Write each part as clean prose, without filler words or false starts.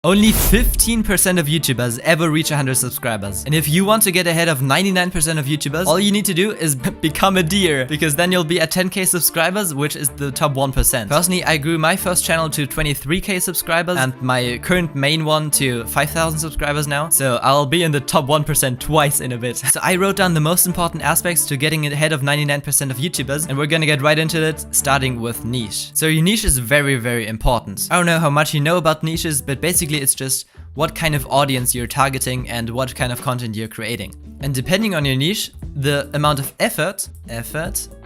Only 15% of YouTubers ever reach 100 subscribers. And if you want to get ahead of 99% of YouTubers, all you need to do is become a deer, because then you'll be at 10k subscribers, which is the top 1%. Personally, I grew my first channel to 23k subscribers and my current main one to 5,000 subscribers now. So I'll be in the top 1% twice in a bit. So I wrote down the most important aspects to getting ahead of 99% of YouTubers, and we're gonna get right into it, starting with niche. So your niche is very, very important. I don't know how much you know about niches, but basically it's just what kind of audience you're targeting and what kind of content you're creating. And depending on your niche, the amount of effort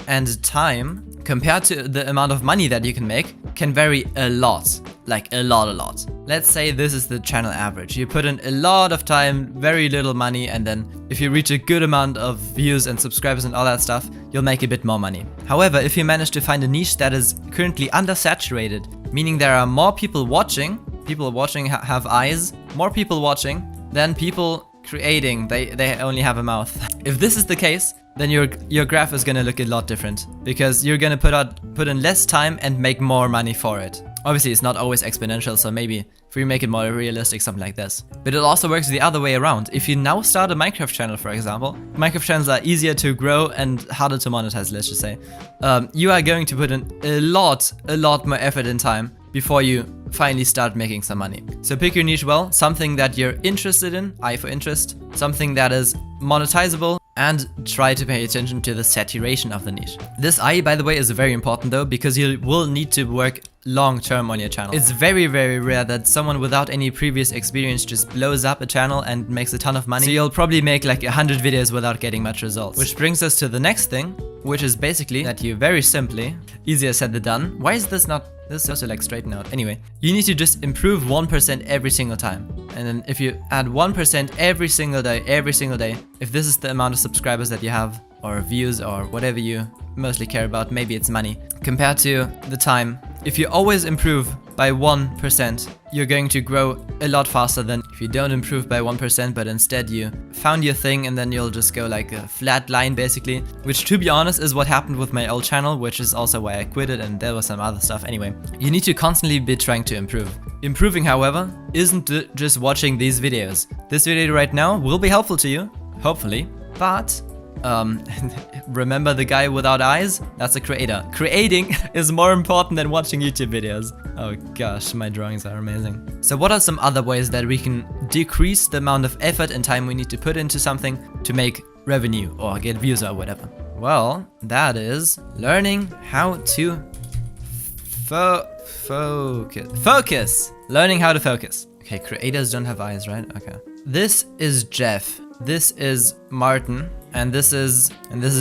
and time compared to the amount of money that you can make can vary a lot. Like a lot. Let's say this is the channel average. You put in a lot of time, very little money, and then if you reach a good amount of views and subscribers and all that stuff, you'll make a bit more money. However, if you manage to find a niche that is currently undersaturated, meaning there are more people watching have eyes, more people watching than people creating, they only have a mouth. If this is the case, then your graph is gonna look a lot different, because you're gonna put in less time and make more money for it. Obviously, it's not always exponential, so maybe if we make it more realistic, something like this. But it also works the other way around. If you now start a Minecraft channel, for example, Minecraft channels are easier to grow and harder to monetize, let's just say. You are going to put in a lot more effort and time before you finally start making some money. So pick your niche well, something that you're interested in, I for interest, something that is monetizable, and try to pay attention to the saturation of the niche. This I, by the way, is very important though, because you will need to work long term on your channel. It's very, very rare that someone without any previous experience just blows up a channel and makes a ton of money. So you'll probably make like 100 videos without getting much results. Which brings us to the next thing, which is basically that you very simply, easier said than done. Why is this not, this is also like straighten out. Anyway, you need to just improve 1% every single time. And then if you add 1% every single day, if this is the amount of subscribers that you have, or views, or whatever you mostly care about, maybe it's money, compared to the time, if you always improve by 1%, you're going to grow a lot faster than if you don't improve by 1%, but instead you found your thing and then you'll just go like a flat line basically, which to be honest is what happened with my old channel, which is also why I quit it, and there was some other stuff. Anyway, you need to constantly be trying to improve. Improving, however, isn't just watching these videos. This video right now will be helpful to you, hopefully, but remember the guy without eyes? That's a creator. Creating is more important than watching YouTube videos. Oh gosh, my drawings are amazing. So what are some other ways that we can decrease the amount of effort and time we need to put into something to make revenue or get views or whatever? Well, that is learning how to focus. Learning how to focus. Okay, creators don't have eyes, right? Okay. This is Jeff. This is Martin. And this is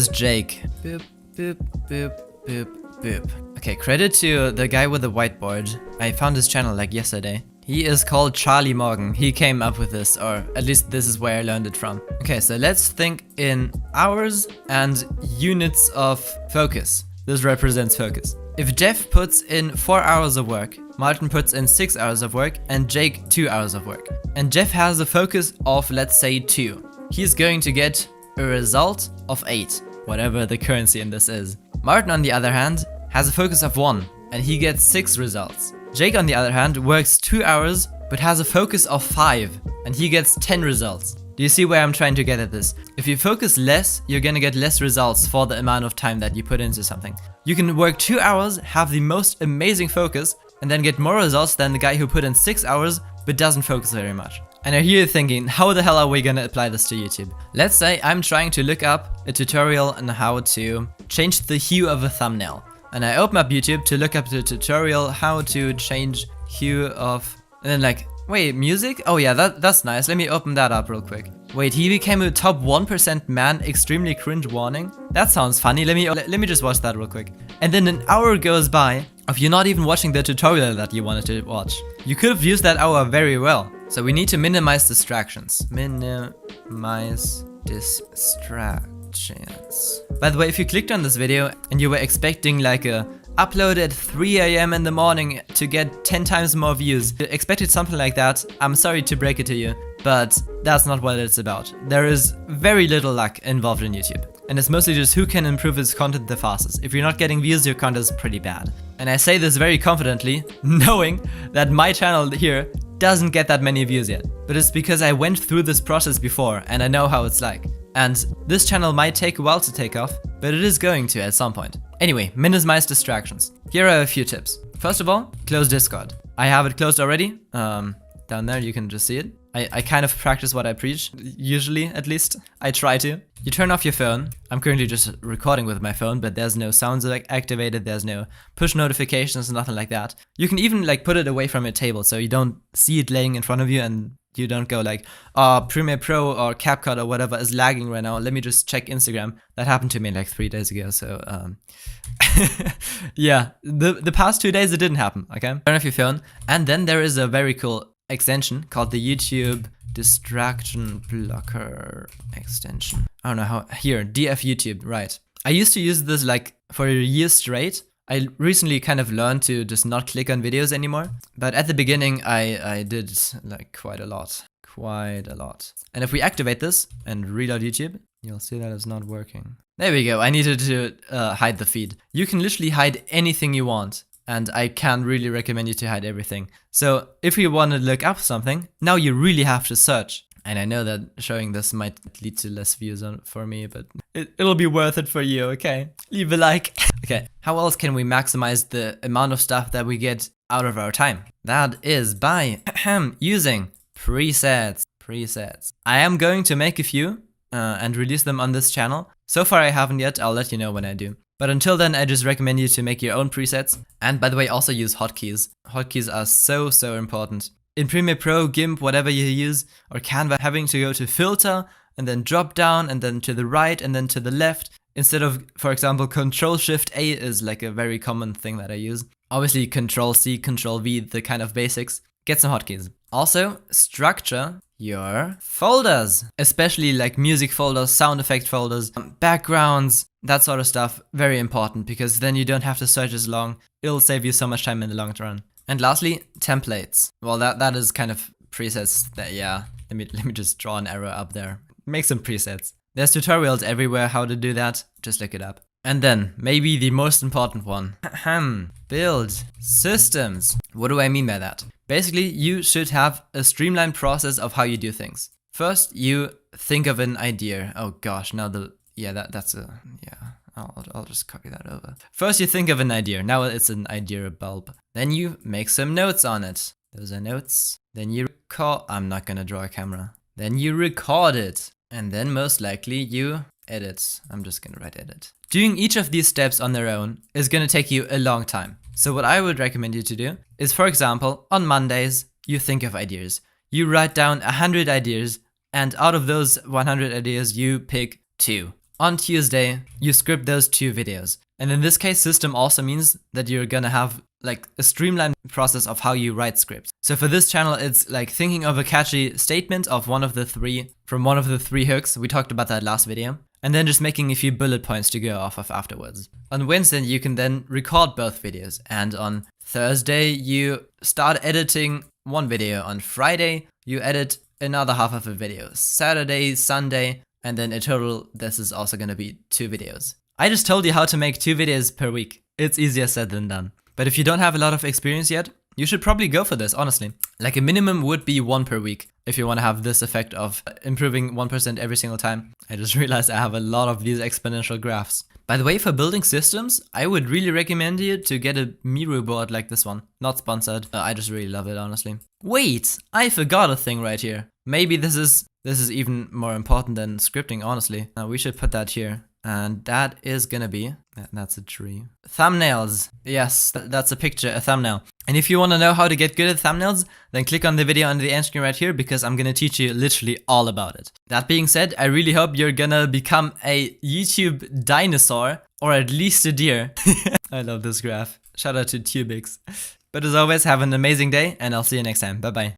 Jake. Boop, boop, boop, boop, boop. Okay, credit to the guy with the whiteboard. I found his channel like yesterday. He is called Charlie Morgan. He came up with this, or at least this is where I learned it from. Okay, so let's think in hours and units of focus. This represents focus. If Jeff puts in 4 hours of work, Martin puts in 6 hours of work, and Jake 2 hours of work, and Jeff has a focus of, let's say, 2, he's going to get a result of 8, whatever the currency in this is. Martin, on the other hand, has a focus of 1, and he gets 6 results. Jake, on the other hand, works 2 hours, but has a focus of 5, and he gets 10 results. Do you see where I'm trying to get at this? If you focus less, you're gonna get less results for the amount of time that you put into something. You can work 2 hours, have the most amazing focus, and then get more results than the guy who put in 6 hours, but doesn't focus very much. And I hear you thinking, how the hell are we gonna apply this to YouTube? Let's say I'm trying to look up a tutorial on how to change the hue of a thumbnail. And I open up YouTube to look up the tutorial how to change hue of... And then like, wait, music? Oh yeah, that's nice. Let me open that up real quick. Wait, he became a top 1% man, extremely cringe warning? That sounds funny. Let me just watch that real quick. And then an hour goes by of you not even watching the tutorial that you wanted to watch. You could have used that hour very well. So we need to minimize distractions. Minimize distractions. By the way, if you clicked on this video and you were expecting like a upload at 3 AM in the morning to get 10 times more views, you expected something like that, I'm sorry to break it to you, but that's not what it's about. There is very little luck involved in YouTube. And it's mostly just who can improve his content the fastest. If you're not getting views, your content is pretty bad. And I say this very confidently, knowing that my channel here doesn't get that many views yet. But it's because I went through this process before and I know how it's like. And this channel might take a while to take off, but it is going to at some point. Anyway, minimize distractions. Here are a few tips. First of all, close Discord. I have it closed already. Down there you can just see it. I kind of practice what I preach, usually at least. I try to. You turn off your phone. I'm currently just recording with my phone, but there's no sounds activated, there's no push notifications, nothing like that. You can even like put it away from your table so you don't see it laying in front of you and you don't go like, oh, Premiere Pro or CapCut or whatever is lagging right now. Let me just check Instagram. That happened to me like 3 days ago, so yeah, the past 2 days it didn't happen, okay? Turn off your phone, and then there is a very cool extension called the YouTube Distraction Blocker extension. I don't know how, here, DF YouTube, right. I used to use this like for a year straight. I recently kind of learned to just not click on videos anymore. But at the beginning, I did like quite a lot. And if we activate this and reload YouTube, you'll see that it's not working. There we go. I needed to hide the feed. You can literally hide anything you want. And I can really recommend you to hide everything. So if you want to look up something, now you really have to search. And I know that showing this might lead to less views for me, but it'll be worth it for you, okay? Leave a like. Okay, how else can we maximize the amount of stuff that we get out of our time? That is by using presets. I am going to make a few and release them on this channel. So far I haven't yet, I'll let you know when I do. But until then, I just recommend you to make your own presets. And by the way, also use hotkeys. Hotkeys are so important. In Premiere Pro, GIMP, whatever you use, or Canva, having to go to filter, and then drop down, and then to the right, and then to the left, instead of, for example, Control-Shift-A is like a very common thing that I use. Obviously, Control-C, Control-V, the kind of basics. Get some hotkeys. Also, structure your folders, especially like music folders, sound effect folders, backgrounds, that sort of stuff. Very important, because then you don't have to search as long. It'll save you so much time in the long run. And lastly, templates. Well, that is kind of presets that, yeah, let me just draw an arrow up there. Make some presets. There's tutorials everywhere how to do that. Just look it up. And then, maybe the most important one. Build systems. What do I mean by that? Basically, you should have a streamlined process of how you do things. First, you think of an idea. Oh gosh, now I'll just copy that over. First, you think of an idea. Now it's an idea bulb. Then you make some notes on it. Those are notes. Then you record. I'm not gonna draw a camera. Then you record it. And then most likely you edit. I'm just gonna write edit. Doing each of these steps on their own is gonna take you a long time. So what I would recommend you to do is, for example, on Mondays, you think of ideas. You write down 100 ideas, and out of those 100 ideas, you pick 2. On Tuesday, you script those 2 videos. And in this case, system also means that you're gonna have like a streamlined process of how you write scripts. So for this channel, it's like thinking of a catchy statement of one of the 3 hooks. We talked about that last video. And then just making a few bullet points to go off of afterwards. On Wednesday, you can then record both videos. And on Thursday, you start editing one video. On Friday, you edit another half of a video. Saturday, Sunday, and then in total, this is also gonna be 2 videos. I just told you how to make 2 videos per week. It's easier said than done. But if you don't have a lot of experience yet, you should probably go for this, honestly. Like a minimum would be 1 per week if you want to have this effect of improving 1% every single time. I just realized I have a lot of these exponential graphs. By the way, for building systems, I would really recommend you to get a Miru board like this one. Not sponsored. I just really love it, honestly. Wait, I forgot a thing right here. Maybe this is even more important than scripting, honestly. We should put that here. And that is gonna be, that's a tree. Thumbnails. Yes, that's a picture, a thumbnail. And if you want to know how to get good at thumbnails, then click on the video on the end screen right here, because I'm gonna teach you literally all about it. That being said, I really hope you're gonna become a YouTube dinosaur, or at least a deer. I love this graph. Shout out to Tubix. But as always, have an amazing day, and I'll see you next time. Bye bye.